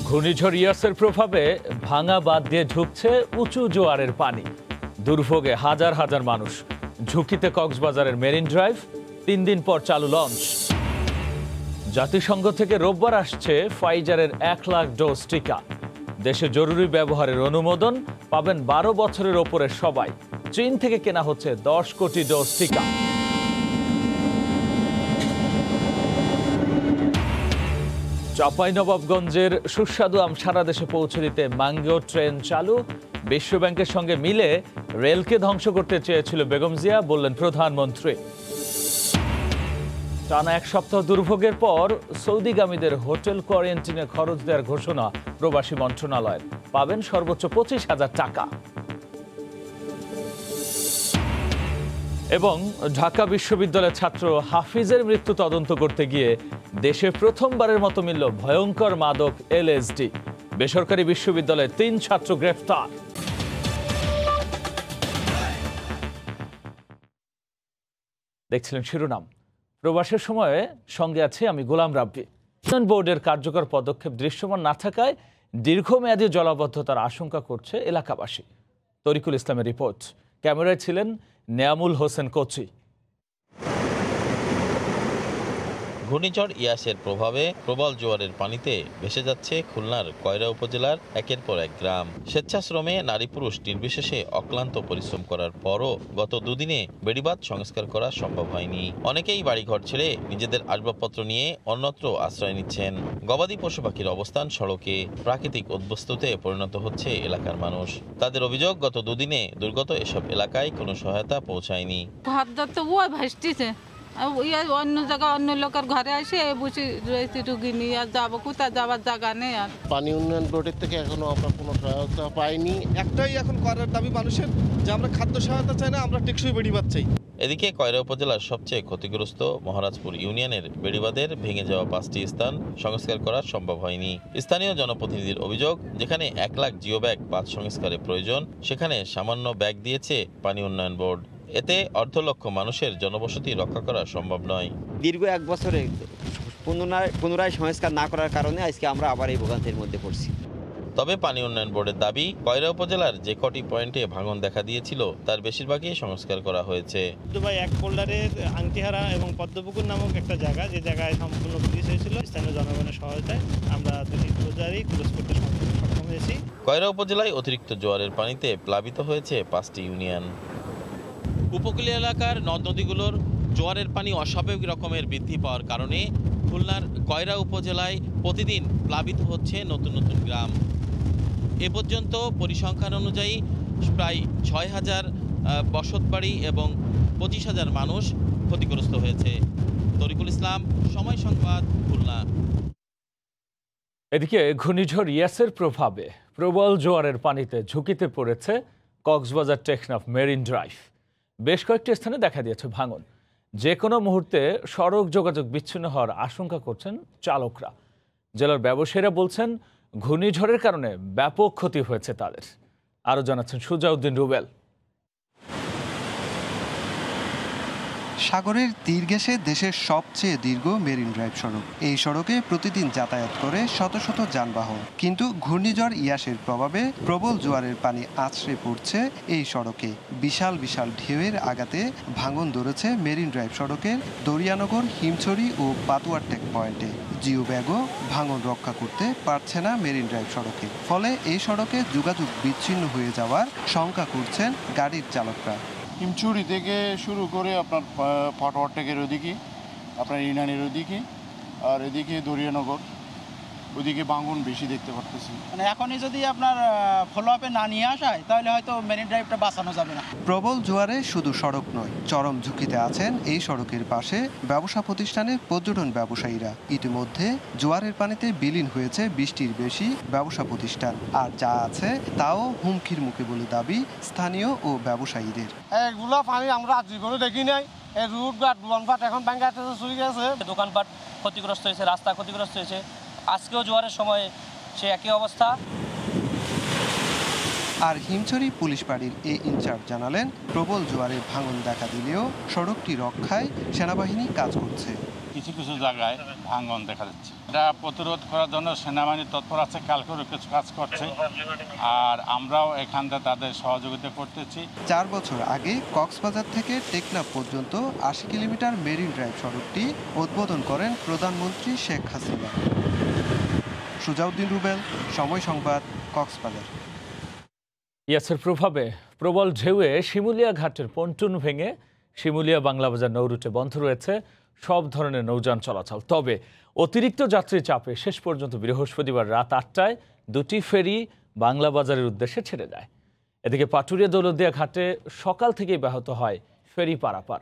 ঘূর্ণিঝড় ইয়াসের প্রভাবে ভাঙা বাঁধ দিয়ে ঢুকছে উঁচু জোয়ারের পানি। দুর্ভোগে হাজার হাজার মানুষ। ঝুঁকিতে কক্সবাজারের মেরিন ড্রাইভ। ৩ দিন পর চালু লঞ্চ। জাতিসংঘ থেকে রোববার আসছে ফাইজারের ১ লাখ ডোজ টিকা। দেশে জরুরি ব্যবহারের অনুমোদন পাবেন ১২ বছরের ওপরের সবাই। চীন থেকে কেনা হচ্ছে ১০ কোটি ডোজ টিকা। চাঁপাইনবাবগঞ্জের সুস্বাদু আম সারা দেশে পৌঁছে দিতে ম্যাঙ্গো ট্রেন চালু। বিশ্বব্যাংকের সঙ্গে মিলে রেলকে ধ্বংস করতে চেয়েছিল বেগম জিয়া, বললেন প্রধানমন্ত্রী। টানা ১ সপ্তাহ দুর্ভোগের পর সৌদিগামীদের হোটেল কোয়ারেন্টিনে খরচ দেওয়ার ঘোষণা প্রবাসী মন্ত্রণালয়ের। পাবেন সর্বোচ্চ ২৫,০০০ টাকা। এবং ঢাকা বিশ্ববিদ্যালয়ের ছাত্র হাফিজের মৃত্যু তদন্ত করতে গিয়ে দেশে প্রথমবারের মতো মিলল ভয়ঙ্কর মাদক এলএসডি। বেসরকারি বিশ্ববিদ্যালয়ের ৩ ছাত্র গ্রেফতার। দেখছিলেন শিরোনাম। প্রবাসের সময়ে সঙ্গে আছে আমি গোলাম রাব্বি। বোর্ডের কার্যকর পদক্ষেপ দৃশ্যমান না থাকায় দীর্ঘমেয়াদী জলাবদ্ধতার আশঙ্কা করছে এলাকাবাসী। তরিকুল ইসলামের রিপোর্ট। ক্যামেরায় ছিলেন নেয়ামুল হোসেন কোচি। ঘূর্ণিঝড় ইয়াসের প্রভাবে প্রবল জোয়ারের পানিতে ভেসে যাচ্ছে খুলনার কয়রা উপজেলার একের পর এক গ্রাম। স্বেচ্ছাশ্রমে নারী পুরুষ নির্বিশেষে অক্লান্ত পরিশ্রম করার পরও গত দুদিনে বেড়িবাঁধ সংস্কার করা সম্ভব হয়নি। অনেকেই বাড়িঘর ছেড়ে নিজেদের আসবাবপত্র নিয়ে অন্যত্র আশ্রয় নিচ্ছেন। গবাদি পশু পাখির অবস্থান সড়কে। প্রাকৃতিক উদ্বস্তুতে পরিণত হচ্ছে এলাকার মানুষ। তাদের অভিযোগ, গত দুদিনে দুর্গত এসব এলাকায় কোনো সহায়তা পৌঁছায়নি। অন্য জায়গা অন্য লোকের ঘরে এসে বসে রয়েছে, রুগী নিয়ে আর যাবো কোথায়, যাওয়ার জায়গা নেই। আর পানি উন্নয়ন বোর্ডের থেকে এখনো আমরা কোনো সহায়তা পাইনি। একটাই এখন করার দাবি মানুষের, যে আমরা খাদ্য সহায়তা চাই না, আমরা টেকসই বেড়িবাঁধ চাই। এদিকে কয়রা উপজেলার সবচেয়ে ক্ষতিগ্রস্ত মহারাজপুর ইউনিয়নের বেড়িবাঁধের ভেঙে যাওয়া 5টি স্থান সংস্কার করা সম্ভব হয়নি। স্থানীয় জনপ্রতিনিধির অভিযোগ, যেখানে ১ লাখ জিও ব্যাগ বাঁধ সংস্কারের প্রয়োজন, সেখানে সামান্য ব্যাগ দিয়েছে পানি উন্নয়ন বোর্ড। এতে অর্ধলক্ষ মানুষের জনবসতি রক্ষা করা সম্ভব নয়। দীর্ঘ 1 বছরে পুনরায় সংস্কার না করার কারণে আজকে আমরা আবার এই ভোগান্তির মধ্যে পড়ছি। তবে পানি উন্নয়ন বোর্ডের দাবি, কয়রা উপজেলার যে কটি পয়েন্টে ভাঙন দেখা দিয়েছিল তার বেশিরভাগই সংস্কার করা হয়েছে। দুবাই এক পোল্ডারের আংটিহারা এবং পদ্মপুকুর নামক একটা জায়গা, যে জায়গায় সম্পূর্ণ ব্রিজ হয়েছিল, স্থানীয় জনগণের সহায়তায় আমরা দুটি প্রজারই ক্লোজ করতে সক্ষম হয়েছি। কয়রা উপজেলায় অতিরিক্ত জোয়ারের পানিতে প্লাবিত হয়েছে 5টি ইউনিয়ন। উপকূলীয় এলাকার নদ নদীগুলোর জোয়ারের পানি অস্বাভাবিক রকমের বৃদ্ধি পাওয়ার কারণে খুলনার কয়রা উপজেলায় প্রতিদিন প্লাবিত হচ্ছে নতুন নতুন গ্রাম। এ পর্যন্ত পরিসংখ্যান অনুযায়ী প্রায় ৬,০০০ বসতবাড়ি এবং ২৫,০০০ মানুষ ক্ষতিগ্রস্ত হয়েছে। তরিকুল ইসলাম, সময় সংবাদ, খুলনা। এদিকে ঘূর্ণিঝড় ইয়াসের প্রভাবে প্রবল জোয়ারের পানিতে ঝুঁকিতে পড়েছে কক্সবাজার টেকনাফ মেরিন ড্রাইভ। বেশ কয়েকটি স্থানে দেখা দিয়েছে ভাঙন। যে কোনো মুহূর্তে সড়ক যোগাযোগ বিচ্ছিন্ন হওয়ার আশঙ্কা করছেন চালকরা। জেলার ব্যবসায়ীরা বলছেন, ঘূর্ণিঝড়ের কারণে ব্যাপক ক্ষতি হয়েছে তাদের। আরও জানাচ্ছেন সুজাউদ্দিন রুবেল। সাগরের তীর ঘেঁষে দেশের সবচেয়ে দীর্ঘ মেরিন ড্রাইভ সড়ক। এই সড়কে প্রতিদিন যাতায়াত করে শত শত যানবাহন। কিন্তু ঘূর্ণিঝড় ইয়াসের প্রভাবে প্রবল জোয়ারের পানি আছড়ে পড়ছে এই সড়কে। বিশাল বিশাল ঢেউয়ের আঘাতে ভাঙন ধরেছে মেরিন ড্রাইভ সড়কের দরিয়ানগর, হিমছড়ি ও পাতুয়ারটেক পয়েন্টে। জিও ব্যাগও ভাঙন রক্ষা করতে পারছে না মেরিন ড্রাইভ সড়কে। ফলে এই সড়কে যোগাযোগ বিচ্ছিন্ন হয়ে যাওয়ার শঙ্কা করছেন গাড়ির চালকরা। হিমছড়ি থেকে শুরু করে আপনার পাটওয়ারটেকের ওদিকে, আপনার ইনানের ওদিকে, আর এদিকে দরিয়ানগর, ওদিকে ভাঙন বেশি দেখতে পারতেছি। মানে এখনই যদি আপনার ফলো আপে না নিয়ে আসায়, তাহলে হয়তো মেরিন ড্রাইভটা বাঁচানো যাবে না। প্রবল জোয়ারে শুধু সড়ক নয়, চরম ঝুঁকিতে আছেন এই সড়কের পাশে ব্যবসা প্রতিষ্ঠানের পর্যটন ব্যবসায়ীরা। ইতিমধ্যে জোয়ারের পানিতে বিলীন হয়েছে 20টির বেশি ব্যবসা প্রতিষ্ঠান। আর যা আছে তাও হুমকির মুখে বলে দাবি স্থানীয় ও ব্যবসায়ীদের। এগুলো পানি আমরা জীবনে দেখি নাই। এই রুটঘাট, দোকানপাট এখন ব্যাঙ্গাতে চলে গেছে। দোকানপাট ক্ষতিগ্রস্ত হয়েছে, রাস্তা ক্ষতিগ্রস্ত হয়েছে। আজকেও জোয়ারের সময় সে একই অবস্থা। আর হিমছড়ি পুলিশ পাড়ির এই ইনচার্জ জানালেন, প্রবল জোয়ারে ভাঙন দেখা দিলেও সড়কটি রক্ষায় সেনাবাহিনী কাজ করছে। কিছু কিছু জায়গায় ভাঙন দেখা যাচ্ছে। এটা প্রতিরোধ করার জন্য সেনাবাহিনী তৎপর আছে, কালকেও কিছু কাজ করছে, আর আমরাও এখান থেকে তাদের সহযোগিতা করতেছি। 4 বছর আগে কক্সবাজার থেকে টেকনাফ পর্যন্ত 80 কিলোমিটার মেরিন ড্রাইভ সড়কটি উদ্বোধন করেন প্রধানমন্ত্রী শেখ হাসিনা। সুজাউদ্দিন রুবেল, সময় সংবাদ, কক্সবাজার। ইয়াসের প্রভাবে প্রবল ঢেউয়ে শিমুলিয়া ঘাটের পন্টুন ভেঙে শিমুলিয়া বাংলাবাজার নৌরুটে বন্ধ রয়েছে সব ধরনের নৌযান চলাচল। তবে অতিরিক্ত যাত্রী চাপে শেষ পর্যন্ত বৃহস্পতিবার রাত 8টায় 2টি ফেরি বাংলাবাজারের উদ্দেশ্যে ছেড়ে দেয়। এদিকে পাটুরিয়া দৌলতদিয়া ঘাটে সকাল থেকেই ব্যাহত হয় ফেরি পারাপার।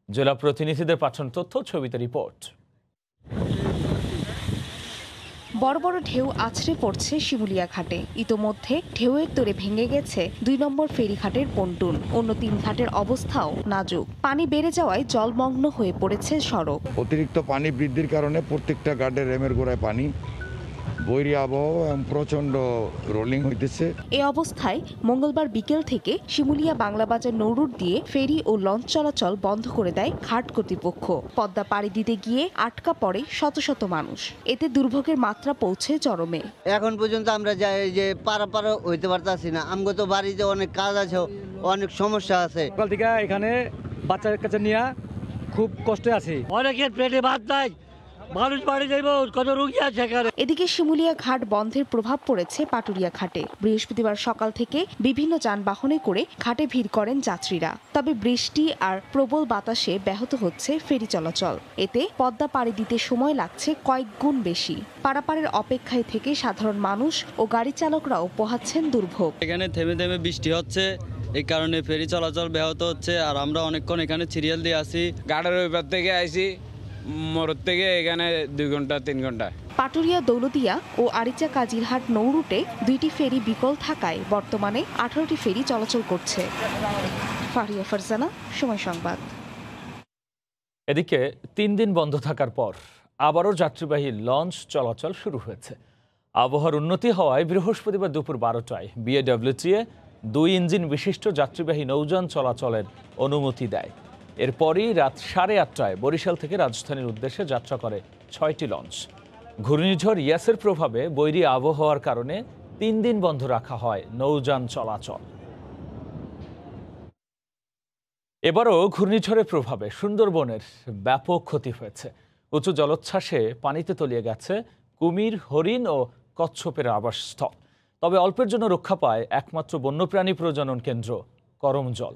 জেলা প্রতিনিধিদের পাঠানো তথ্য, ছবিতে রিপোর্ট। বড় বড় ঢেউ আছড়ে পড়ছে শিমুলিয়া ঘাটে। ইতোমধ্যে ঢেউয়ের তোড়ে ভেঙে গেছে 2 নম্বর ফেরিঘাটের পন্টুন। অন্য 3 ঘাটের অবস্থাও নাজুক। পানি বেড়ে যাওয়ায় জলমগ্ন হয়ে পড়েছে সড়ক। অতিরিক্ত পানি বৃদ্ধির কারণে প্রত্যেকটা ঘাটের রেমের গোড়ায় পানি, বৈরী আবহাওয়া এবং প্রচণ্ড রোলিং হইতেছে। এই অবস্থায় মঙ্গলবার বিকেল থেকে শিমুলিয়া বাংলাবাজার নৌরুট দিয়ে ফেরি ও লঞ্চ চলাচল বন্ধ করে দেয় ঘাট কর্তৃপক্ষ। পদ্মা পাড়ি দিতে গিয়ে আটকা পড়ে শত শত মানুষ। এতে দুর্ভোগের মাত্রা পৌঁছে চরমে। এখন পর্যন্ত আমরা যাই যে পারাপার হইতে পারতাছি না। আমগো তো বাড়িতে অনেক কাজ আছে, অনেক সমস্যা আছে। সকাল থেকে এখানে বাচ্চার কাছে নিয়ে খুব কষ্টে আছি। অনেকের পেটে ভাত নাই, মানুষ বাড়ি যাইব, কত রোগী আছে এখানে। এদিকে শিমুলিয়া ঘাট বন্ধের প্রভাব পড়েছে পাটুরিয়া ঘাটে। বৃহস্পতিবার সকাল থেকে বিভিন্ন যানবাহনে করে ঘাটে ভিড় করেন যাত্রীরা। তবে বৃষ্টি আর প্রবল বাতাসে ব্যাহত হচ্ছে ফেরি চলাচল। এতে পদ্মা পাড়ি দিতে সময় লাগছে কয়েক গুণ বেশি। পারাপারের অপেক্ষায় থেকে সাধারণ মানুষ ও গাড়ি চালকরাও পোহাচ্ছেন দুর্ভোগ। এখানে থেমে থেমে বৃষ্টি হচ্ছে, এই কারণে ফেরি চলাচল ব্যাহত হচ্ছে। আর আমরা অনেকক্ষণ এখানে সিরিয়াল দিয়ে আছি। ঘাটের ওইপার থেকে আইছি, মরদ থেকে এখানে 2 ঘন্টা 3 ঘন্টা। পাটুরিয়া দৌলতিয়া ও আরিচা কাজিরহাট নৌরুটে 2টি ফেরি বিকল থাকায় বর্তমানে 18টি ফেরি চলাচল করছে। ফারিয়া ফারজানা, সময় সংবাদ। এদিকে 3 দিন বন্ধ থাকার পর আবারও যাত্রীবাহী লঞ্চ চলাচল শুরু হয়েছে। আবহাওয়ার উন্নতি হওয়ায় বৃহস্পতিবার দুপুর 12টায় বিএডব্লিউটিএ 2 ইঞ্জিন বিশিষ্ট যাত্রীবাহী নৌযান চলাচলের অনুমতি দেয়। এরপরই রাত 8:30টায় বরিশাল থেকে রাজধানীর উদ্দেশ্যে যাত্রা করে 6টি লঞ্চ। ঘূর্ণিঝড় ইয়াসের প্রভাবে বৈরী আবহাওয়ার কারণে 3 দিন বন্ধ রাখা হয় নৌযান চলাচল। এবারও ঘূর্ণিঝড়ের প্রভাবে সুন্দরবনের ব্যাপক ক্ষতি হয়েছে। উঁচু জলোচ্ছ্বাসে পানিতে তলিয়ে গেছে কুমির, হরিণ ও কচ্ছপের আবাসস্থল। তবে অল্পের জন্য রক্ষা পায় একমাত্র বন্যপ্রাণী প্রজনন কেন্দ্র করমজল।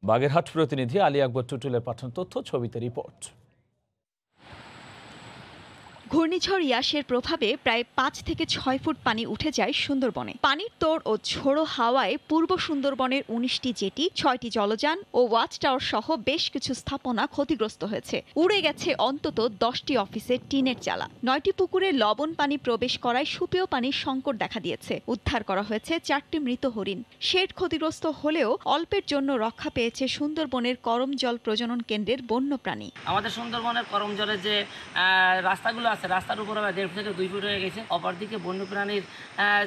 বাগেরহাট প্রতিনিধি আলী আকবর টুটুলের পাঠানো তথ্য, ছবিতে রিপোর্ট। ঘূর্ণিঝড় ইয়াসের প্রভাবে প্রায় 5 থেকে 6 ফুট পানি উঠে যায় সুন্দরবনে। পানির তোড় ও ঝোড়ো হাওয়ায় পূর্ব সুন্দরবনের 19টি জেটি, 6টি জলযান ও ওয়াচ টাওয়ার সহ বেশ কিছু স্থাপনা ক্ষতিগ্রস্ত হয়েছে। উড়ে গেছে অন্তত 10টি অফিসের টিনের চালা। 9টি পুকুরে লবণ পানি প্রবেশ করায় সুপেয় পানির সংকট দেখা দিয়েছে। উদ্ধার করা হয়েছে 4টি মৃত হরিণ। শেড ক্ষতিগ্রস্ত হলেও অল্পের জন্য রক্ষা পেয়েছে সুন্দরবনের করমজল প্রজনন কেন্দ্রের বন্যপ্রাণী। আমাদের সুন্দরবনের করমজলের যে রাস্তাগুলো আছে, রাস্তার উপরে 1.5 থেকে 2 ফুট হয়ে গেছে। অপরদিকে বন্যপ্রাণীর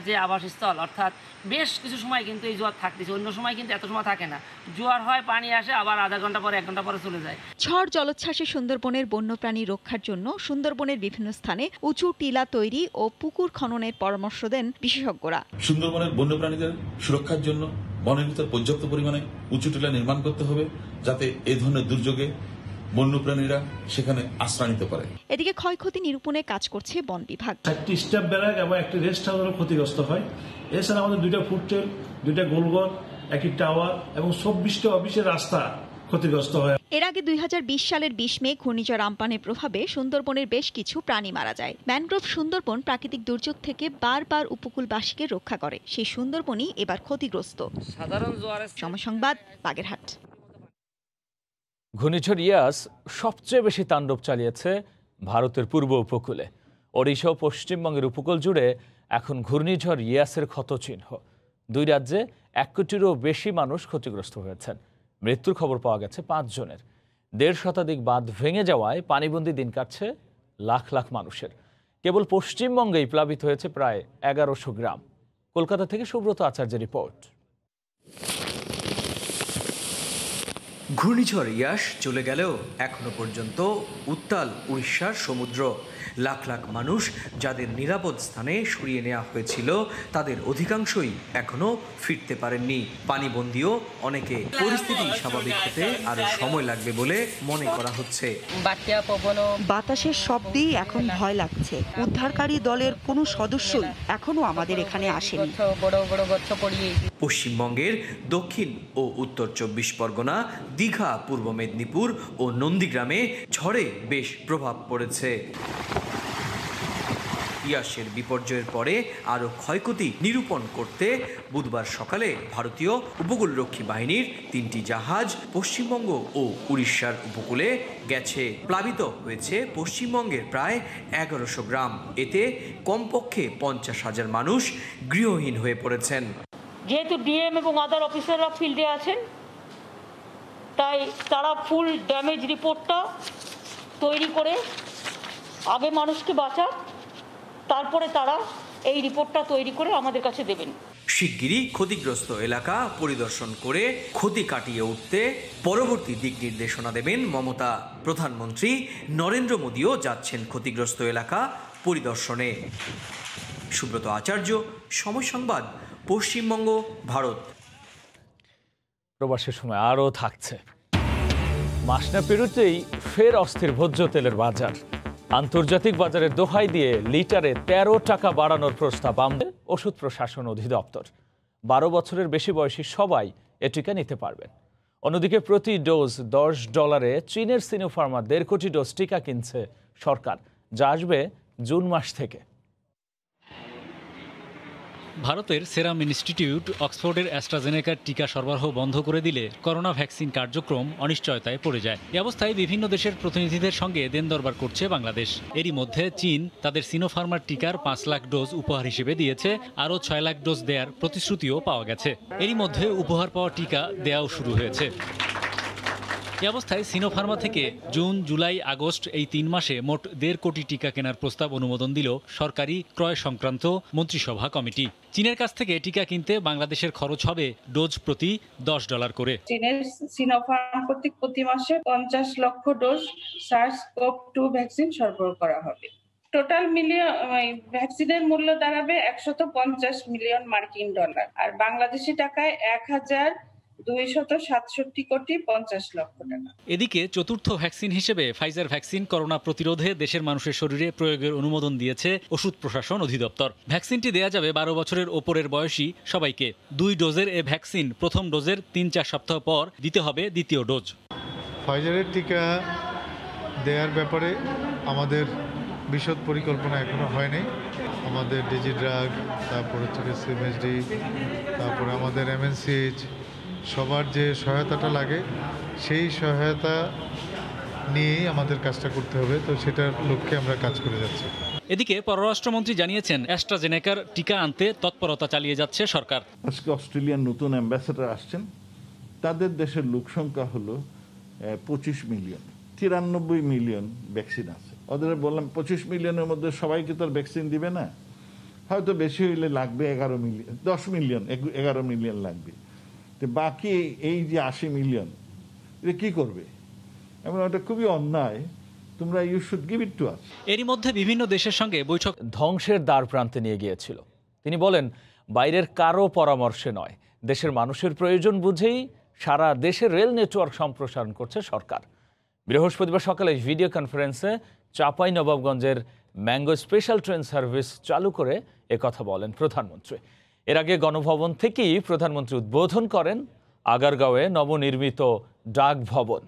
যে আবাসস্থল, অর্থাৎ বেশ কিছু সময় কিন্তু এই জোয়ার থাকতেছে, অন্য সময় কিন্তু এত সময় থাকে না। জোয়ার হয়, পানি আসে, আবার আধা ঘন্টা পরে 1 ঘন্টা পরে চলে যায়। ঝড় জলোচ্ছ্বাসে সুন্দরবনের বন্যপ্রাণী রক্ষার জন্য সুন্দরবনের বিভিন্ন স্থানে উঁচু টিলা তৈরি ও পুকুর খননের পরামর্শ দেন বিশেষজ্ঞরা। সুন্দরবনের বন্যপ্রাণীদের সুরক্ষার জন্য বনের ভিতর পর্যাপ্ত পরিমাণে উঁচু টিলা নির্মাণ করতে হবে, যাতে এই ধরনের দুর্যোগে বন্যপ্রাণীরা সেখানে আশ্রয় নিতে পারে। এদিকে ক্ষয়ক্ষতি নিরূপণে কাজ করছে বন বিভাগ। 4টি স্টাফ ব্যারাক এবং একটি রেস্ট হাউস ক্ষতিগ্রস্ত হয়। এছাড়া আমাদের 2টা ফুড ট্রেল, 2টা গোলঘর, একটি টাওয়ার এবং 24টা অফিসের রাস্তা ক্ষতিগ্রস্ত হয়। এর আগে 2020 সালের 20 মে ঘূর্ণিঝড় আম্পানের প্রভাবে সুন্দরবনের বেশ কিছু প্রাণী মারা যায়। ম্যানগ্রোভ সুন্দরবন প্রাকৃতিক দুর্যোগ থেকে বারবার উপকূলবাসীকে রক্ষা করে। সেই সুন্দরবনই এবার ক্ষতিগ্রস্ত। সাধারণ জোয়ারের সময় সংবাদ, বাগেরহাট। ঘূর্ণিঝড় ইয়াস সবচেয়ে বেশি তাণ্ডব চালিয়েছে ভারতের পূর্ব উপকূলে। ওড়িশা ও পশ্চিমবঙ্গের উপকূল জুড়ে এখন ঘূর্ণিঝড় ইয়াসের ক্ষতচিহ্ন। 2 রাজ্যে 1 কোটিরও বেশি মানুষ ক্ষতিগ্রস্ত হয়েছেন। মৃত্যুর খবর পাওয়া গেছে 5 জনের। 1.5 শতাধিক বাঁধ ভেঙে যাওয়ায় পানিবন্দী দিন কাটছে লাখ লাখ মানুষের। কেবল পশ্চিমবঙ্গেই প্লাবিত হয়েছে প্রায় 1100 গ্রাম। কলকাতা থেকে সুব্রত আচার্যের রিপোর্ট। ঘূর্ণিঝড় ইয়াস চলে গেলেও এখনো পর্যন্ত উত্তাল উড়িষ্যার সমুদ্র। লাখ লাখ মানুষ যাদের নিরাপদ স্থানে সরিয়ে নেওয়া হয়েছিল তাদের অধিকাংশই এখনো ফিরতে পারেননি। পানিবন্দীও অনেকে। পরিস্থিতি স্বাভাবিক হতে আরো সময় লাগবে বলে মনে করা হচ্ছে। বাতাসের শব্দেই এখন ভয় লাগছে। উদ্ধারকারী দলের কোনো সদস্যই এখনো আমাদের এখানে আসেনি। পশ্চিমবঙ্গের দক্ষিণ ও উত্তর 24 পরগনা, দীঘা, পূর্ব মেদিনীপুর ও নন্দীগ্রামে ঝড়ে বেশ প্রভাব পড়েছে। ইয়াসের বিপর্যয়ের পরে আরও ক্ষয়ক্ষতি নিরূপণ করতে বুধবার সকালে ভারতীয় উপকূলরক্ষী বাহিনীর 3টি জাহাজ পশ্চিমবঙ্গ ও উড়িষ্যার উপকূলে গেছে। প্লাবিত হয়েছে পশ্চিমবঙ্গের প্রায় 1100 গ্রাম। এতে কমপক্ষে 50,000 মানুষ গৃহহীন হয়ে পড়েছেন। যেহেতু ডিএম এবং আদার অফিসাররা ফিল্ডে আছেন, তাই তারা ফুল ড্যামেজ রিপোর্টটা তৈরি করে আগে মানুষকে বাঁচাক, তারপরে তারা এই রিপোর্টটা তৈরি করে আমাদের কাছে দেবেন। শিগগিরই ক্ষতিগ্রস্ত এলাকা পরিদর্শন করে ক্ষতি কাটিয়ে উঠতে পরবর্তী দিক নির্দেশনা দেবেন মমতা। প্রধানমন্ত্রী নরেন্দ্র মোদীও যাচ্ছেন ক্ষতিগ্রস্ত এলাকা পরিদর্শনে। সুব্রত আচার্য, সময় সংবাদ, পশ্চিমবঙ্গ, ভারত। প্রবাসের সময় আরও থাকছে। মাস না পেরোতেই ফের অস্থির ভোজ্য তেলের বাজার। আন্তর্জাতিক বাজারের দোহাই দিয়ে লিটারে 13 টাকা বাড়ানোর প্রস্তাব আনবে ওষুধ প্রশাসন অধিদপ্তর। 12 বছরের বেশি বয়সী সবাই এ টিকা নিতে পারবেন। অন্যদিকে প্রতি ডোজ $10 চীনের সিনোফার্মা 1.5 কোটি ডোজ টিকা কিনছে সরকার, যা আসবে জুন মাস থেকে। ভারতের সেরাম ইনস্টিটিউট অক্সফোর্ডের অ্যাস্ট্রাজেনেকার টিকা সরবরাহ বন্ধ করে দিলে করোনা ভ্যাকসিন কার্যক্রম অনিশ্চয়তায় পড়ে যায়। এই অবস্থায় বিভিন্ন দেশের প্রতিনিধিদের সঙ্গে দেন দরবার করছে বাংলাদেশ। এরই মধ্যে চীন তাদের সিনোফার্মার টিকার 5 লাখ ডোজ উপহার হিসেবে দিয়েছে। আরও 6 লাখ ডোজ দেওয়ার প্রতিশ্রুতিও পাওয়া গেছে। এরই মধ্যে উপহার পাওয়া টিকা দেওয়াও শুরু হয়েছে। এই অবস্থায় সিনোফার্মা থেকে জুন, জুলাই, আগস্ট এই 3 মাসে মোট 1.5 কোটি টিকা কেনার প্রস্তাব অনুমোদন দিল সরকারি ক্রয় সংক্রান্ত মন্ত্রিসভা কমিটি। চীনের কাছ থেকে টিকা কিনতে বাংলাদেশের খরচ হবে ডোজ প্রতি $10 করে। চীনের সিনোফার্ম কর্তৃক প্রতি মাসে 50 লক্ষ ডোজ SARS-CoV-2 ভ্যাকসিন সরবরাহ করা হবে। টোটাল ভ্যাকসিনের মূল্য দাঁড়াবে $150 মিলিয়ন মার্কিন ডলার, আর বাংলাদেশি টাকায় 1,267 কোটি 50 লক্ষ টাকা। এদিকে চতুর্থ ভ্যাকসিন হিসেবে ফাইজার ভ্যাকসিন করোনা প্রতিরোধে দেশের মানুষের শরীরে প্রয়োগের অনুমোদন দিয়েছে ওষুধ প্রশাসন অধিদপ্তর। ভ্যাকসিনটি দেয়া যাবে 12 বছরের ওপরের বয়সী সবাইকে। 2 ডোজের এ ভ্যাকসিন প্রথম ডোজের 3-4 সপ্তাহ পর দিতে হবে দ্বিতীয় ডোজ। ফাইজারের টিকা দেওয়ার ব্যাপারে আমাদের বিশদ পরিকল্পনা এখনো হয়নি। আমাদের ডিজি ড্রাগ, তারপর হচ্ছে সিএমএসডি, তারপরে আমাদের MNCH, সবার যে সহায়তাটা লাগে সেই সহায়তা নিয়েই আমাদের কাজটা করতে হবে। তো সেটার লক্ষ্যে আমরা কাজ করে যাচ্ছি। এদিকে পররাষ্ট্রমন্ত্রী জানিয়েছেন অ্যাস্ট্রাজেনেকার টিকা আনতে তৎপরতা চালিয়ে যাচ্ছে সরকার। আজকে অস্ট্রেলিয়ার নতুন অ্যাম্বাসেডার আসছেন, তাদের দেশের লোক সংখ্যা হলো 25 মিলিয়ন, 93 মিলিয়ন ভ্যাকসিন আছে। ওদের বললাম 25 মিলিয়নের মধ্যে সবাইকে তো ভ্যাকসিন দিবে না, হয়তো বেশি হইলে লাগবে 11 মিলিয়ন, 10 মিলিয়ন, 11 মিলিয়ন লাগবে। তো বাকি এই যে 80 মিলিয়ন এটা কি করবে? এমন এটা খুবই অন্যায়। তোমরা you should give it to us. এরই মধ্যে বিভিন্ন দেশের সঙ্গে বৈঠক ধ্বংসের দ্বার প্রান্তে নিয়ে গিয়েছিল। তিনি বলেন, বাইরের কারো পরামর্শে নয়, দেশের মানুষের প্রয়োজন বুঝেই সারা দেশের রেল নেটওয়ার্ক সম্প্রসারণ করছে সরকার। বৃহস্পতিবার সকালে ভিডিও কনফারেন্সে চাঁপাইনবাবগঞ্জের ম্যাঙ্গো স্পেশাল ট্রেন সার্ভিস চালু করে একথা বলেন প্রধানমন্ত্রী। এর আগে গণভবন থেকেই প্রধানমন্ত্রী উদ্বোধন করেন আগারগাঁওয়ে নবনির্মিত ডাক ভবন।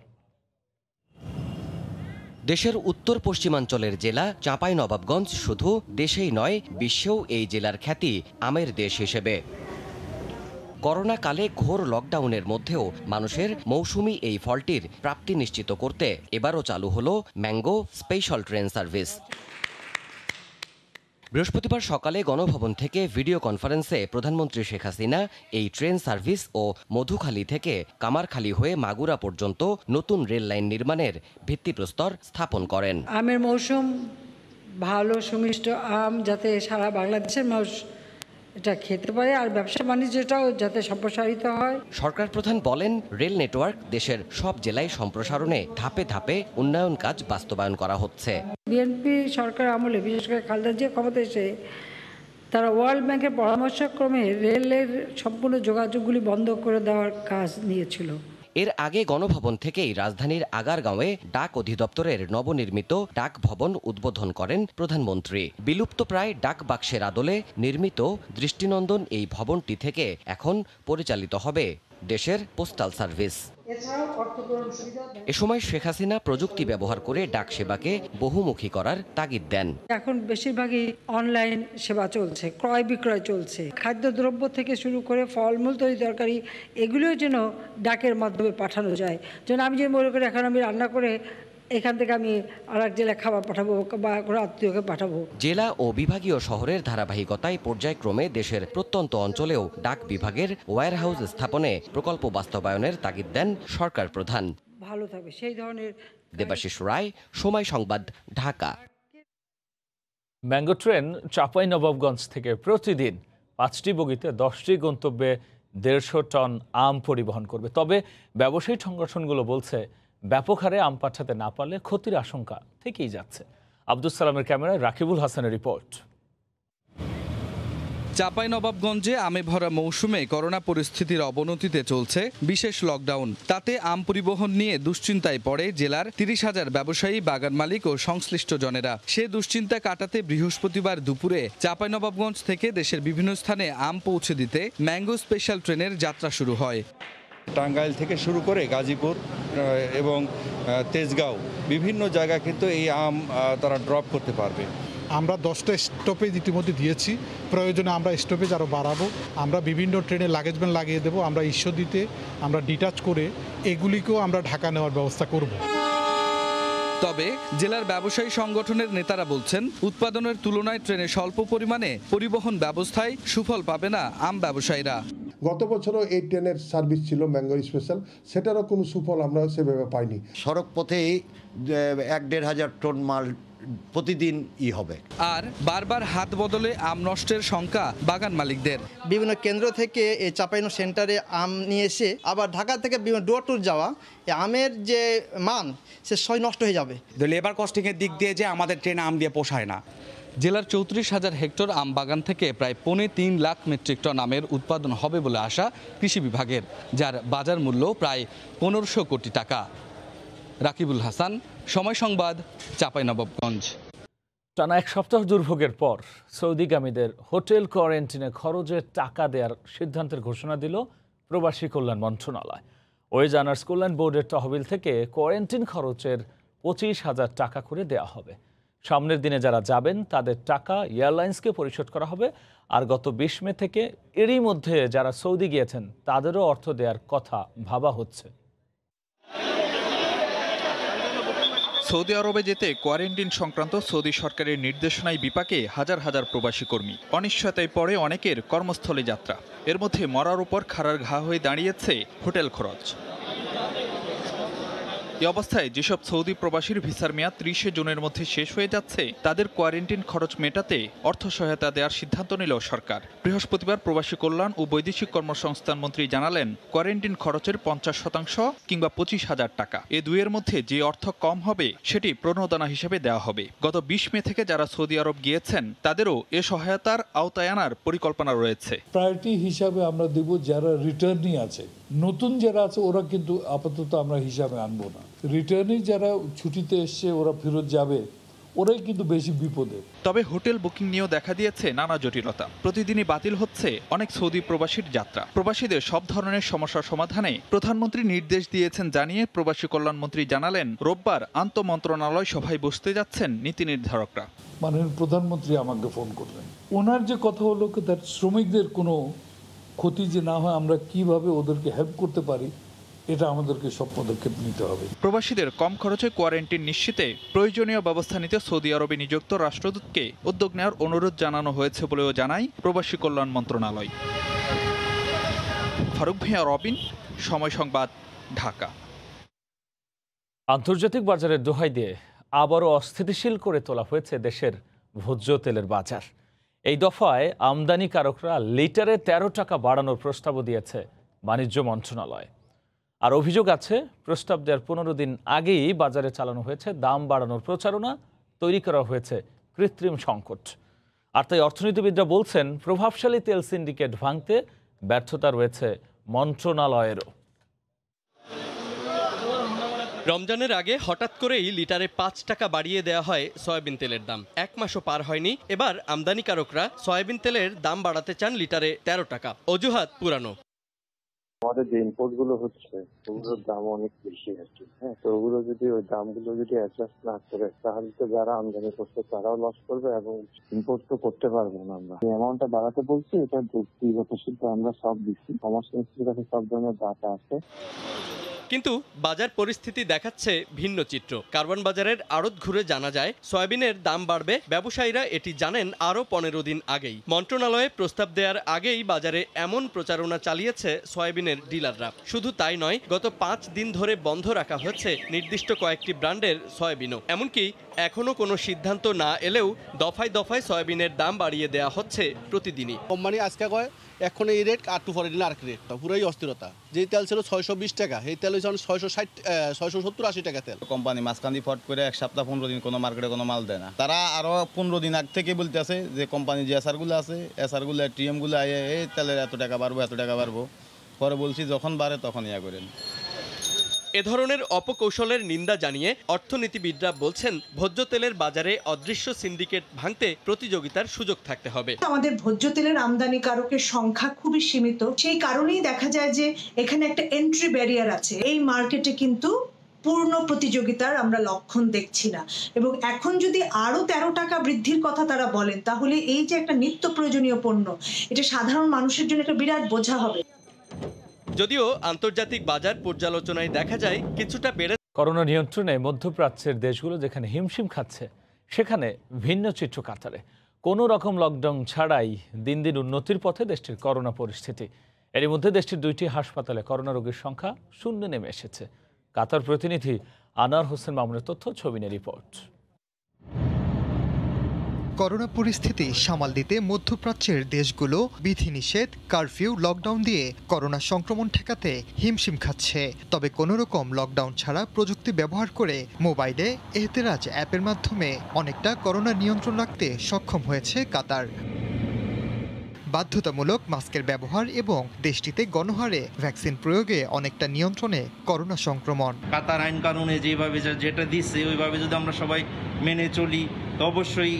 দেশের উত্তর পশ্চিমাঞ্চলের জেলা চাঁপাইনবাবগঞ্জ শুধু দেশেই নয়, বিশ্বেও এই জেলার খ্যাতি আমের দেশ হিসেবে। করোনা কালে ঘোর লকডাউনের মধ্যেও মানুষের মৌসুমি এই ফলটির প্রাপ্তি নিশ্চিত করতে এবারও চালু হলো ম্যাঙ্গো স্পেশাল ট্রেন সার্ভিস। বৃহস্পতিবার সকালে গণভবন থেকে ভিডিও কনফারেন্সে প্রধানমন্ত্রী শেখ হাসিনা এই ট্রেন সার্ভিস ও মধুখালী থেকে কামারখালী হয়ে মাগুরা পর্যন্ত নতুন রেল লাইন নির্মাণের ভিত্তিপ্রস্তর স্থাপন করেন। আমের মৌসুম ভালো, সুমিষ্ট আম যাতে সারা বাংলাদেশের মানুষ এটা খেতে পারে আর ব্যবসা বাণিজ্যটাও যাতে সম্প্রসারিত হয়। সরকার প্রধান বলেন, রেল নেটওয়ার্ক দেশের সব জেলায় সম্প্রসারণে ধাপে ধাপে উন্নয়ন কাজ বাস্তবায়ন করা হচ্ছে। বিএনপি সরকার আমলে বিশেষ করে খালেদা জিয়া ক্ষমতায় এসে তারা ওয়ার্ল্ড ব্যাংকের পরামর্শক্রমে রেলের সম্পূর্ণ যোগাযোগগুলি বন্ধ করে দেওয়ার কাজ নিয়েছিল। এর আগে গণভবন থেকেই রাজধানীর আগারগাঁওয়ে ডাক অধিদপ্তরের নবনির্মিত ডাক ভবন উদ্বোধন করেন প্রধানমন্ত্রী। বিলুপ্ত প্রায় ডাক বাক্সের আদলে নির্মিত দৃষ্টিনন্দন এই ভবনটি থেকে এখন পরিচালিত হবে দেশের পোস্টাল সার্ভিস। এ সময় শেখ হাসিনা প্রযুক্তি ব্যবহার করে ডাক সেবাকে বহুমুখী করার তাগিদ দেন। এখন বেশিরভাগই অনলাইন সেবা চলছে, ক্রয় বিক্রয় চলছে, খাদ্যদ্রব্য থেকে শুরু করে ফলমূল তৈরি তরকারি এগুলোও যেন ডাকের মাধ্যমে পাঠানো যায়। যেন আমি যে মনে করি এখন আমি রান্না করে এখান থেকে আমি আরেক জেলায় খাবার পাঠাবো বা কোনো আত্মীয়কে পাঠাবো। জেলা ও বিভাগীয় শহরের ধারাবাহিকতায় পর্যায়ক্রমে দেশের প্রত্যন্ত অঞ্চলেও ডাক বিভাগের ওয়্যারহাউস স্থাপনে প্রকল্প বাস্তবায়নের তাগিদ দেন সরকার প্রধান। ভালো থাকবে সেই ধরনের। দেবাশিস রায়, সময় সংবাদ, ঢাকা। ম্যাঙ্গো ট্রেন চাঁপাইনবাবগঞ্জ থেকে প্রতিদিন 5টি বগিতে 10টি গন্তব্যে 150 টন আম পরিবহন করবে। তবে ব্যবসায়ী সংগঠনগুলো বলছে, ব্যাপক হারে আম পাঠাতে না পারলে ক্ষতির আশঙ্কা থেকেই যাচ্ছে। আব্দুল সালামের ক্যামেরায় রাকিবুল হাসানের রিপোর্ট। চাঁপাইনবাবগঞ্জে আমে ভরা মৌসুমে করোনা পরিস্থিতির অবনতিতে চলছে বিশেষ লকডাউন। তাতে আম পরিবহন নিয়ে দুশ্চিন্তায় পড়ে জেলার 30,000 ব্যবসায়ী, বাগান মালিক ও সংশ্লিষ্ট জনেরা। সে দুশ্চিন্তা কাটাতে বৃহস্পতিবার দুপুরে চাঁপাইনবাবগঞ্জ থেকে দেশের বিভিন্ন স্থানে আম পৌঁছে দিতে ম্যাঙ্গো স্পেশাল ট্রেনের যাত্রা শুরু হয়। টাঙ্গাইল থেকে শুরু করে গাজীপুর এবং তেজগাঁও বিভিন্ন জায়গায় কিন্তু এই আম তারা ড্রপ করতে পারবে। আমরা 10টা স্টপেজ ইতিমধ্যে দিয়েছি, প্রয়োজনে আমরা স্টপেজ আরও বাড়াবো। আমরা বিভিন্ন ট্রেনে লাগেজ ভ্যান লাগিয়ে দেবো। আমরা ঈশ্বরদীতে আমরা ডিটাচ করে এগুলিকেও আমরা ঢাকা নেওয়ার ব্যবস্থা করব। তবে জেলার ব্যবসায়ী সংগঠনের নেতারা বলছেন, উৎপাদনের তুলনায় ট্রেনে স্বল্প পরিমাণে পরিবহন ব্যবস্থায় সুফল পাবে না আম ব্যবসায়ীরা। গত বছরও এই ট্রেনের সার্ভিস ছিল ম্যাঙ্গো স্পেশাল, সেটারও কোনো সুফল আমরা সেভাবে পাইনি। সড়ক পথে 1-1.5 টন মাল প্রতিদিন হবে। আর বারবার হাত বদলে আম নষ্টের শঙ্কা বাগান মালিকদের। বিভিন্ন কেন্দ্র থেকে এই চাঁপাইনো সেন্টারে আম নিয়ে এসে আবার ঢাকা থেকে বিভিন্ন ডোর টুর যাওয়া, এই আমের যে মান সে নষ্ট হয়ে যাবে। লেবার কস্টিংয়ের দিক দিয়ে যে আমাদের ট্রেনে আম দিয়ে পোষায় না। জেলার 34,000 হেক্টর আম বাগান থেকে প্রায় 3.25 লাখ মেট্রিক টন আমের উৎপাদন হবে বলে আশা কৃষি বিভাগের, যার বাজার মূল্য প্রায় 1500 কোটি টাকা। রাকিবুল হাসান, সময় সংবাদ, চাঁপাইনবাবগঞ্জ। টানা এক সপ্তাহ দুর্ভোগের পর সৌদিগামীদের হোটেল কোয়ারেন্টিনে খরচের টাকা দেওয়ার সিদ্ধান্তের ঘোষণা দিল প্রবাসী কল্যাণ মন্ত্রণালয়। ওয়েজ আর্নার্স কল্যাণ বোর্ডের তহবিল থেকে কোয়ারেন্টিন খরচের 25,000 টাকা করে দেওয়া হবে। সামনের দিনে যারা যাবেন তাদের টাকা এয়ারলাইন্সকে পরিশোধ করা হবে। আর গত 20 মে থেকে এরই মধ্যে যারা সৌদি গিয়েছেন তাদেরও অর্থ দেওয়ার কথা ভাবা হচ্ছে। সৌদি আরবে যেতে কোয়ারেন্টিন সংক্রান্ত সৌদি সরকারের নির্দেশনায় বিপাকে হাজার হাজার প্রবাসী কর্মী। অনিশ্চয়তায় পড়ে অনেকের কর্মস্থলে যাত্রা। এর মধ্যে মরার উপর খাড়ার ঘা হয়ে দাঁড়িয়েছে হোটেল খরচ। এই অবস্থায় যেসব সৌদি প্রবাসীর ভিসার মেয়াদ 30 জুনের মধ্যে শেষ হয়ে যাচ্ছে, তাদের কোয়ারেন্টিন খরচ মেটাতে অর্থ সহায়তা দেওয়ার সিদ্ধান্ত নিল সরকার। বৃহস্পতিবার প্রবাসী কল্যাণ ও বৈদেশিক কর্মসংস্থান মন্ত্রী জানালেন, কোয়ারেন্টিন খরচের 50% কিংবা 25,000 টাকা, এ দুইয়ের মধ্যে যে অর্থ কম হবে সেটি প্রণোদনা হিসেবে দেওয়া হবে। গত 20 মে থেকে যারা সৌদি আরব গিয়েছেন তাদেরও এ সহায়তার আওতায় আনার পরিকল্পনা রয়েছে। প্রায়োরিটি হিসাবে আমরা দেব যারা রিটার্নি আছে, নতুন যারা আছে ওরা কিন্তু আপাতত আমরা হিসাবে আনবো না। রিটার্নি যারা ছুটিতে এসছে ওরা ফেরত যাবে, ওরাই কিন্তু বেশি বিপদে। তবে হোটেল বুকিং নিয়েও দেখা দিয়েছে নানা জটিলতা। প্রতিদিনই বাতিল হচ্ছে অনেক সৌদি প্রবাসীর যাত্রা। প্রবাসীদের সব ধরনের সমস্যা সমাধানে প্রধানমন্ত্রী নির্দেশ দিয়েছেন জানিয়ে প্রবাসী কল্যাণ মন্ত্রী জানালেন, রোববার আন্তঃমন্ত্রণালয় সভায় বসতে যাচ্ছেন নীতি নির্ধারকরা। মাননীয় প্রধানমন্ত্রী আমাকে ফোন করলেন, ওনার যে কথা হলো তার শ্রমিকদের কোনো ক্ষতি যে না হয়, আমরা কিভাবে ওদেরকে হেল্প করতে পারি, এটা আমাদেরকে সব পদক্ষেপ নিতে হবে। প্রবাসীদের কম খরচে কোয়ারেন্টিন নিশ্চিতে প্রয়োজনীয় ব্যবস্থা নিতে সৌদি আরবে নিযুক্ত রাষ্ট্রদূতকে উদ্যোগ নেওয়ার অনুরোধ জানানো হয়েছে বলেও জানায় প্রবাসী কল্যাণ মন্ত্রণালয়। ফারুক ভিয়া, রবিন, সময় সংবাদ, ঢাকা। আন্তর্জাতিক বাজারের দোহাই দিয়ে আবারও অস্থিতিশীল করে তোলা হয়েছে দেশের ভোজ্য তেলের বাজার। এই দফায় আমদানিকারকরা লিটারে ১৩ টাকা বাড়ানোর প্রস্তাবও দিয়েছে বাণিজ্য মন্ত্রণালয়। আর অভিযোগ আছে প্রস্তাব দেওয়ার ১৫ দিন আগেই বাজারে চালানো হয়েছে দাম বাড়ানোর প্রচারণা, তৈরি করা হয়েছে কৃত্রিম সংকট। আর তাই অর্থনীতিবিদরা বলছেন প্রভাবশালী তেল সিন্ডিকেট ভাঙতে ব্যর্থতা রয়েছে মন্ত্রণালয়েরও। রমজানের আগে হঠাৎ করেই লিটারে ৫ টাকা বাড়িয়ে দেওয়া হয় সয়াবিন তেলের দাম। ১ মাসও পার হয়নি, এবার আমদানিকারকরা সয়াবিন তেলের দাম বাড়াতে চান লিটারে ১৩ টাকা। অজুহাত পুরানো। আমাদের যে ইম্পোর্ট গুলো হচ্ছে ওগুলোর দাম অনেক বেশি আর কি। হ্যাঁ, তো ওগুলো যদি ওই দামগুলো যদি অ্যাডজাস্ট না করে তাহলে তো যারা আমদানি করছে তারাও লস করবে এবং ইম্পোর্ট তো করতে পারবো না। আমরা যে অ্যামাউন্টটা বাড়াতে বলছি এটা যুক্তিগত সিদ্ধ আমরা সব দিচ্ছি, কমার্স মিনিস্ট্রির কাছে সব ধরনের ডাটা আছে। কিন্তু বাজার পরিস্থিতি দেখাচ্ছে ভিন্ন চিত্র। কারওয়ান বাজারের আড়ত ঘুরে জানা যায় সয়াবিনের দাম বাড়বে। ব্যবসায়ীরা এটি জানেন আরও ১৫ দিন আগেই। মন্ত্রণালয়ে প্রস্তাব দেওয়ার আগেই বাজারে এমন প্রচারণা চালিয়েছে সয়াবিনের ডিলাররা। শুধু তাই নয়, গত ৫ দিন ধরে বন্ধ রাখা হচ্ছে নির্দিষ্ট কয়েকটি ব্র্যান্ডের সয়াবিনও। এমনকি এখনো কোনো সিদ্ধান্ত না এলেও দফায় দফায় সয়াবিনের দাম বাড়িয়ে দেওয়া হচ্ছে প্রতিদিনই। কোম্পানি আজকে কয় এখন এই রেট আর টু পরের দিন আর রেটটা পুরোই অস্থিরতা। যে তেল ছিল ৬২০ টাকা, এই তেল হচ্ছে ৬৭০-৮০ টাকা তেল। কোম্পানি মাঝখান ফট করে ১ সপ্তাহ ১৫ দিন কোনো মার্কেটে কোনো মাল দেয় না। তারা আরো ১৫ দিন আগ থেকে বলতে আছে যে কোম্পানি যে এসআরগুলো আছে, এসআরগুলো টিএমগুলো এই তেলের এত টাকা বাড়বো। পরে বলছি যখন বাড়ে তখন ইয়া করেন। এ ধরনের অপকৌশলের নিন্দা জানিয়ে অর্থনীতিবিদরা বলছেন ভোজ্য তেলের বাজারে অদৃশ্য সিন্ডিকেট ভাঙতে প্রতিযোগিতার সুযোগ থাকতে হবে। আমাদের ভোজ্য তেলের আমদানিকারকের সংখ্যা খুবই সীমিত, সেই কারণেই দেখা যায় যে এখানে একটা এন্ট্রি ব্যারিয়ার আছে। এই মার্কেটে কিন্তু পূর্ণ প্রতিযোগিতার আমরা লক্ষণ দেখছি না, এবং এখন যদি আরো ১৩ টাকা বৃদ্ধির কথা তারা বলেন তাহলে এই যে একটা নিত্য প্রয়োজনীয় পণ্য, এটা সাধারণ মানুষের জন্য একটা বিরাট বোঝা হবে। যদিও আন্তর্জাতিক বাজার পর্যালোচনায় দেখা যায় কিছুটা বেড়ে। করোনা নিয়ন্ত্রণে মধ্যপ্রাচ্যের দেশগুলো যেখানে হিমশিম খাচ্ছে সেখানে ভিন্ন চিত্র কাতারে। কোনো রকম লকডাউন ছাড়াই দিন দিন উন্নতির পথে দেশটির করোনা পরিস্থিতি। এর মধ্যে দেশটির ২টি হাসপাতালে করোনা রোগীর সংখ্যা শূন্যে নেমে এসেছে। কাতার প্রতিনিধি আনোয়ার হোসেন মামুনের তথ্য, ছবি নিয়ে রিপোর্ট। করোনা পরিস্থিতি সামাল দিতে মধ্যপ্রাচ্যের দেশগুলো বিধিনিষেধ, কারফিউ, লকডাউন দিয়ে করোনা সংক্রমণ ঠেকাতে হিমশিম খাচ্ছে। তবে কোনো রকম লকডাউন ছাড়া প্রযুক্তি ব্যবহার করে মোবাইলে এহতেরাজ অ্যাপের মাধ্যমে অনেকটা করোনা নিয়ন্ত্রণ রাখতে সক্ষম হয়েছে কাতার। বাধ্যতামূলক মাস্কের ব্যবহার এবং দেশটিতে গণহারে ভ্যাকসিন প্রয়োগে অনেকটা নিয়ন্ত্রণে করোনা সংক্রমণ। কাতার আইন কানুনে যেভাবে যেটা দিচ্ছে ওইভাবে যদি আমরা সবাই মেনে চলি তো অবশ্যই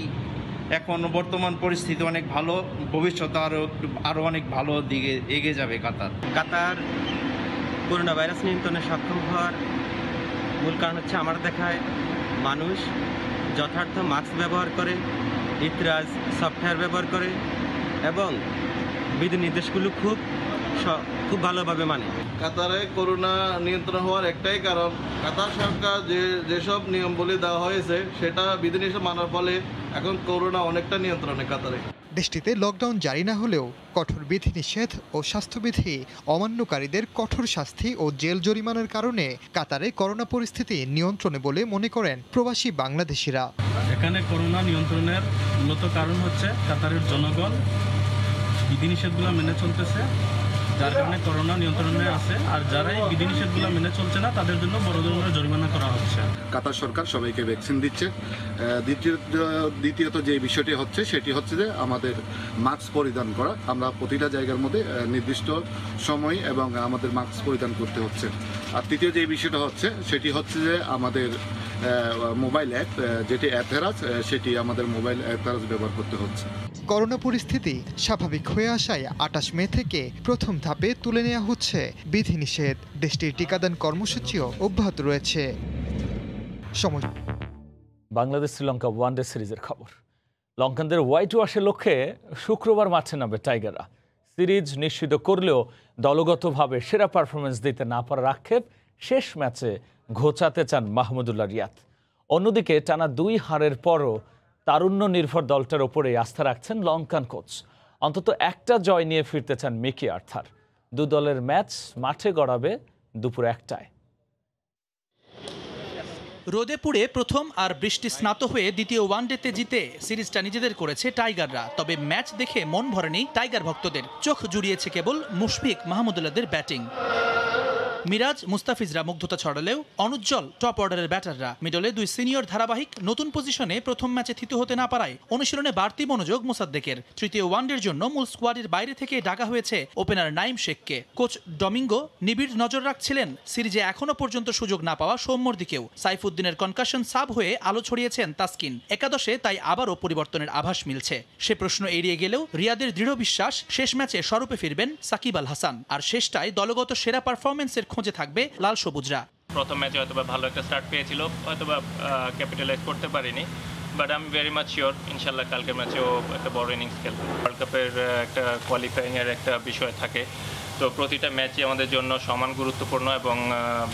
এখন বর্তমান পরিস্থিতি অনেক ভালো, ভবিষ্যতে আরো অনেক ভালো দিকে এগিয়ে যাবে কাতার করোনা ভাইরাস নিয়ন্ত্রণে সক্ষম হওয়ার মূল কারণ হচ্ছে আমার দেখায় মানুষ যথার্থ মাস্ক ব্যবহার করে, ইতরাজ সফটওয়্যার ব্যবহার করে এবং বিধিনির্দেশগুলো খুব ভালোভাবে মানে। কাতারে করোনা নিয়ন্ত্রণ হওয়ার একটাই কারণ, কাতার সরকার যেসব নিয়মগুলি দেওয়া হয়েছে সেটা বিধিনিষেধ মানার ফলে এখন করোনা অনেকটা নিয়ন্ত্রণে কাতারে। দেশটিতে লকডাউন জারি না হলেও কঠোর বিধিনিষেধ ও স্বাস্থ্যবিধি অমান্যকারীদের কঠোর শাস্তি ও জেল জরিমানার কারণে কাতারে করোনা পরিস্থিতি নিয়ন্ত্রণে বলে মনে করেন প্রবাসী বাংলাদেশিরা। এখানে করোনা নিয়ন্ত্রণের মূলত কারণ হচ্ছে কাতারের জনগণ বিধিনিষেধগুলো মেনে চলতেছে, যার কারণে করোনা নিয়ন্ত্রণে আছে। আর যারা এই বিধিনিষেধগুলো মেনে চলছে না তাদের জন্য বড় ধরনের জরিমানা করা হচ্ছে। কাতার সরকার সবাইকে ভ্যাকসিন দিচ্ছে। দ্বিতীয়ত যে বিষয়টি হচ্ছে সেটি হচ্ছে যে আমাদের মাস্ক পরিধান করা। আমরা প্রতিটা জায়গার মধ্যে নির্দিষ্ট সময় এবং আমাদের মাস্ক পরিধান করতে হচ্ছে। আর তৃতীয় যে বিষয়টা হচ্ছে সেটি হচ্ছে যে আমাদের মোবাইল অ্যাপ যেটি এথেরাজ, সেটি আমাদের মোবাইল এথেরাজ ব্যবহার করতে হচ্ছে। করোনা পরিস্থিতি স্বাভাবিক হয়ে আসায় ২৮ মে থেকে প্রথম ধাপে তুলে নেওয়া হচ্ছে বিধিনিষেধ। দেশটির টিকাদান কর্মসূচিও অব্যাহত রয়েছে। বাংলাদেশ শ্রীলঙ্কা ওয়ানডে সিরিজের খবর। লঙ্কানদের হোয়াইট ওয়াশের লক্ষ্যে শুক্রবার মাঠে নামবে টাইগাররা। সিরিজ নিশ্চিত করলেও দলগতভাবে সেরা পারফরমেন্স দিতে না পারার আক্ষেপ শেষ ম্যাচে ঘোচাতে চান মাহমুদুল্লাহ রিয়াদ। অন্যদিকে টানা ২ হারের পরও তারুণ্য নির্ভর দলটার ওপরে আস্থা রাখছেন লঙ্কান কোচ। অন্তত একটা জয় নিয়ে ফিরতে চান মিকি আর্থার। দু দলের ম্যাচ মাঠে গড়াবে দুপুর ১টায়। রোদে পুড়ে প্রথম আর বৃষ্টি স্নাত হয়ে দ্বিতীয় ওয়ানডেতে জিতে সিরিজটা নিজেদের করেছে টাইগাররা। তবে ম্যাচ দেখে মন ভরেনি টাইগার ভক্তদের, চোখ জুড়িয়েছে কেবল মুশফিক মাহমুদুল্লাহদের ব্যাটিং। মিরাজ মুস্তাফিজরা মুগ্ধতা ছড়ালেও অনুজ্জ্বল টপ অর্ডারের ব্যাটাররা। মিডলে দুই সিনিয়র ধারাবাহিক নতুন পজিশনে প্রথম ম্যাচে থিতু হতে না পারায় অনুশীলনে বাড়তি মনোযোগ মোসাদ্দেকের। তৃতীয় ওয়ানডের জন্য মূল স্কোয়াডের বাইরে থেকে ডাকা হয়েছে ওপেনার নাইম শেখকে। কোচ ডমিঙ্গো নিবিড় নজর রাখছিলেন সিরিজে এখনো পর্যন্ত সুযোগ না পাওয়া সৌম্যর দিকেও। সাইফুদ্দিনের কনকাশন সাব হয়ে আলো ছড়িয়েছেন তাসকিন। একাদশে তাই আবারও পরিবর্তনের আভাস মিলছে। সে প্রশ্ন এড়িয়ে গেলেও রিয়াদের দৃঢ় বিশ্বাস শেষ ম্যাচে স্বরূপে ফিরবেন সাকিব আল হাসান। আর শেষটায় দলগত সেরা পারফরমেন্সের খোঁজে থাকবে লাল সবুজরা। প্রথম ম্যাচে হয়তোবা ভালো একটা স্টার্ট পেয়েছিল, হয়তোবা ক্যাপিটালাইজ করতে পারিনি, বাট আমি ভেরি মাচ শিওর ইনশাল্লাহ কালকের ম্যাচেও একটা বড় ইনিংস খেলবে। ওয়ার্ল্ড কাপের একটা কোয়ালিফাইংয়ের একটা বিষয় থাকে, তো প্রতিটা ম্যাচই আমাদের জন্য সমান গুরুত্বপূর্ণ এবং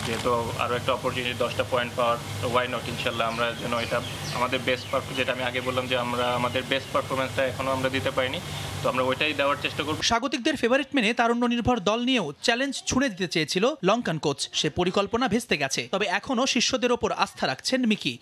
যেহেতু আরও একটা অপরচুনিটি 10টা পয়েন্ট পাওয়ার, তো ওয়াই নট ইনশাল্লাহ আমরা যেন এটা আমাদের বেস্ট যেটা আমি আগে বললাম যে আমরা আমাদের বেস্ট পারফরমেন্সটা এখনও আমরা দিতে পারিনি, তো আমরা ওইটাই দেওয়ার চেষ্টা করব। স্বাগতিকদের ফেভারিট মেনে তারুণ্য নির্ভর দল নিয়েও চ্যালেঞ্জ ছুঁড়ে দিতে চেয়েছিল লঙ্কান কোচ। সে পরিকল্পনা ভেস্তে গেছে, তবে এখনও শিষ্যদের ওপর আস্থা রাখছেন মিকি।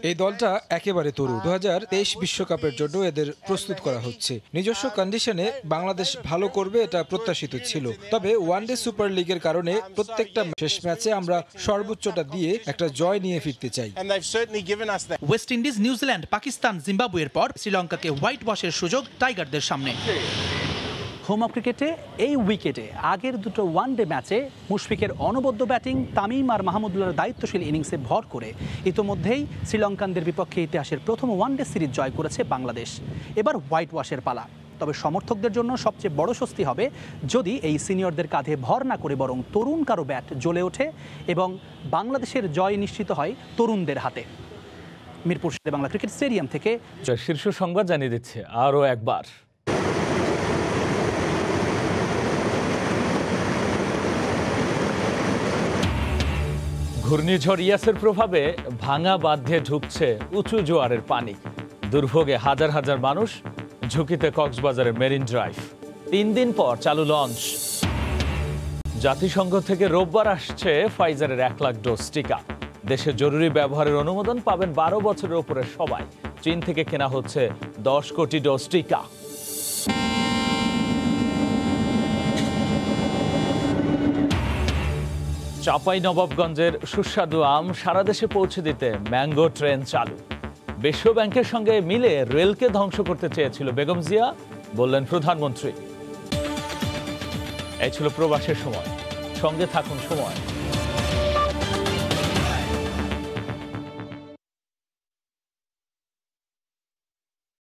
এই দলটা একেবারে তরুণ, 2023 বিশ্বকাপের জন্য এদের প্রস্তুত করা হচ্ছে। নিজস্ব কন্ডিশনে বাংলাদেশ ভালো করবে এটা প্রত্যাশিত ছিল, তবে ওয়ানডে সুপার লিগের কারণে প্রত্যেকটা শেষ ম্যাচে আমরা সর্বোচ্চটা দিয়ে একটা জয় নিয়ে ফিরতে চাই। ওয়েস্ট ইন্ডিজ, নিউজিল্যান্ড, পাকিস্তান, জিম্বাবুয়ের পর শ্রীলঙ্কাকে হোয়াইট ওয়াশের সুযোগ টাইগারদের সামনে। হোম অফ ক্রিকেটে এই উইকেটে আগের দুটো ওয়ানডে ম্যাচে মুশফিকের অনবদ্য ব্যাটিং, তামিম আর মাহমুদুল্লাহর দায়িত্বশীল ইনিংসে ভর করে ইতোমধ্যেই শ্রীলঙ্কানদের বিপক্ষে ইতিহাসের প্রথম ওয়ানডে সিরিজ জয় করেছে বাংলাদেশ। এবার হোয়াইট ওয়াশের পালা। তবে সমর্থকদের জন্য সবচেয়ে বড় স্বস্তি হবে যদি এই সিনিয়রদের কাঁধে ভর না করে বরং তরুণ কারো ব্যাট জ্বলে ওঠে এবং বাংলাদেশের জয় নিশ্চিত হয় তরুণদের হাতে। মিরপুর বাংলা ক্রিকেট স্টেডিয়াম থেকে শীর্ষ সংবাদ জানিয়ে দিচ্ছে আরও একবার। ঘূর্ণিঝড় ইয়াসের প্রভাবে ভাঙা বাঁধে ঢুকছে উঁচু জোয়ারের পানি। দুর্ভোগে হাজার হাজার মানুষ, ঝুঁকিতে কক্সবাজারের মেরিন ড্রাইভ। 3 দিন পর চালু লঞ্চ। জাতিসংঘ থেকে রোববার আসছে ফাইজারের 1 লাখ ডোজ টিকা। দেশে জরুরি ব্যবহারের অনুমোদন পাবেন 12 বছরের উপরে সবাই। চীন থেকে কেনা হচ্ছে 10 কোটি ডোজ টিকা। চাঁপাইনবাবগঞ্জের সুস্বাদু আম সারা দেশে পৌঁছে দিতে ম্যাঙ্গো ট্রেন চালু। বিশ্ব ব্যাংকের সঙ্গে মিলে রেলকে ধ্বংস করতে চেয়েছিল বেগম জিয়া, বললেন প্রধানমন্ত্রী। এই ছিল প্রবাসের সময়। সঙ্গে থাকুন সময়।